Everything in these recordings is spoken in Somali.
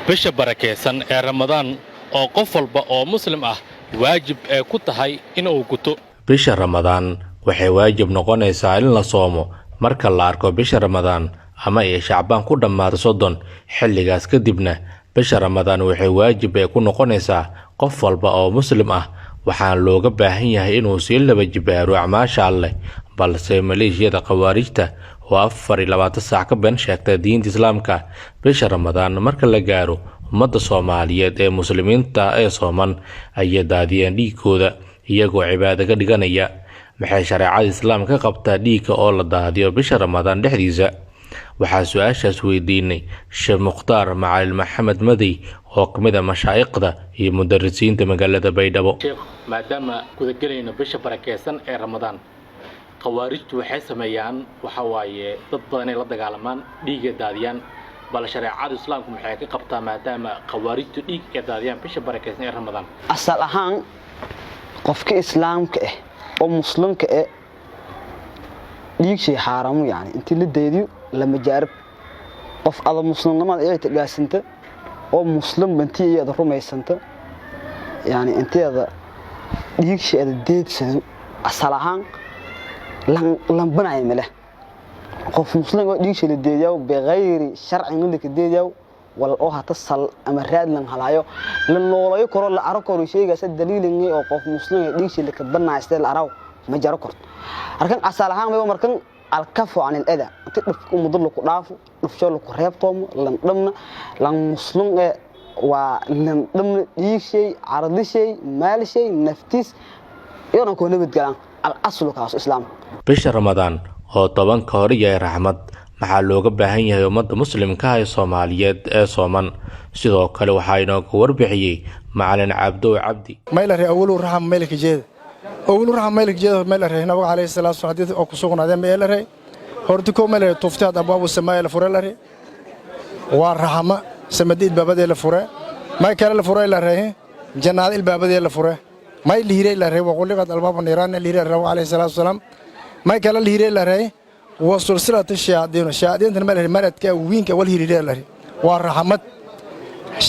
bisha barakeysan ee Ramadaan oo qof walba oo muslim ah waajib ay ku tahay inuu guto. bisha Ramadaan waxay waajib noqonaysaa in la soomo marka la arko bisha Ramadaan ama ay Shacbaan ku dhamaado 30 xilligaas kadibna bisha Ramadaan waxay waajib ay ku noqonaysaa qof walba oo muslim ah waxaan looga baahan yahay inuu si laba jibaaro acmaasha Allah balse maleeshiyada qawaarijta oo 24 saac ka been sheegtay diinta Islaamka bisha Ramadaan marka la gaaro ummadda Soomaaliyeed ee muslimiinta ee sooman ay daadiyeen dhiigooda iyagoo cibaado ka dhiganaya maxay shariicada Islaamka qabtaa dhiigga oo la daadiyo bisha Ramadaan dhexdiisa waxaa su'aashaas weydiinay Sheekh Mukhtaar Macalin Maxamed Madi oo kamid ah mashaayikhda iyo mudarrisiinta magaalada Baydhabo. maadaama guda galayna bisha barakeysan ee Ramadaan qawaarijtu waxay sameeyaan waxa waaye dad badan ay la dagaalamaan dhiigga daadiyaan bal shariicada Islaamku maxay ka qabtaa maadaama qawaarijtu dhiig ay daadiyaan bisha barakeysan ee Ramadaan asal ahaan qofka islaamka ah oo muslimka ah dhiig shay xaraam yani intii la deediyo lama jaarib qof ada muslimnimada ay tagaasanta oo muslim bantii ay rumaysanta yani inteeda dhiig shay deedsado asal ahaan lan banay male qof muslim oo dhiig shay deediyo bigayri sharci ka deediyo wal oo hata sal ama raad lan halayo la noolayo koro la arko shaygaas daliilin oo qof muslim ee dhiig shay ka banaastay la araw ma jaro korto arkan asal ahaan way markan الكفو عن الأذى تقف مضل كرافو نفشل كريبتهم لن ضمن لن مسلم ولن ضمن شيء عرض شيء مال شيء نفتيس يوم كنا بتقولان الأصل كاس إسلام. bisha Ramadaan oo 10 ka hor yahay raxmad maxaa looga baahan yahay ummadda muslimka ah ee Soomaaliyeed ee sooman sidoo kale waxa inoo warbixiyay Macalin Cabdo Cabdi. maylari awlu raham meelka jeed أول رحمة ملك جد ملك نبغى عليه السلام حديث أو كسوقنا هذا ملك هردكو ملك تفتح أبواب السماء الفرع له والرحمة سمديد باب ده الفرع ما يكره الفرع له جناد الباب ده الفرع ما يلهي له وقول لك الباب النيران اللي هي عليه السلام ما يكره الهي له وسلسلة الشياطين تنمل الملك كوين كول هي له والرحمة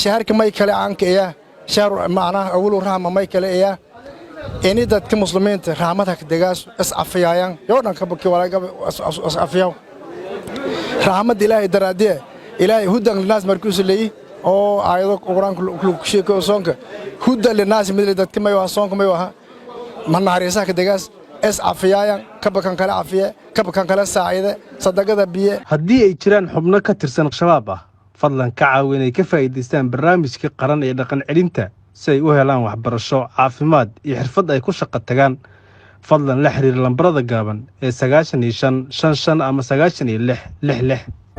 شهر كما يكره عنك إياه شهر معناه أول رحمة ما يكره إياه إني دتك مسلمين رحمتك دجاج أسعفيان يوردن كبك ولا أسعفيان رحمة إلهي درادية إلهي هدى للناس مركوز اللي أو أيضا قرآن كل شيء كوسونك هدى للناس مثل دتك ما يوصونك ما يوها من عريسك دجاج أسعفيان كبك كان عفية كبك كان سعيدة صدقة بيه هدي إجران حبنا كترسن شبابه فضلا كعاوني كيف يدستان برنامج كقرن يدقن علمته si ay u helaan waxbarasho caafimaad iyo xirfad ay ku shaqo tagaan fadlan la xiriir lambarada gaaban ee 95 55 ama 96 66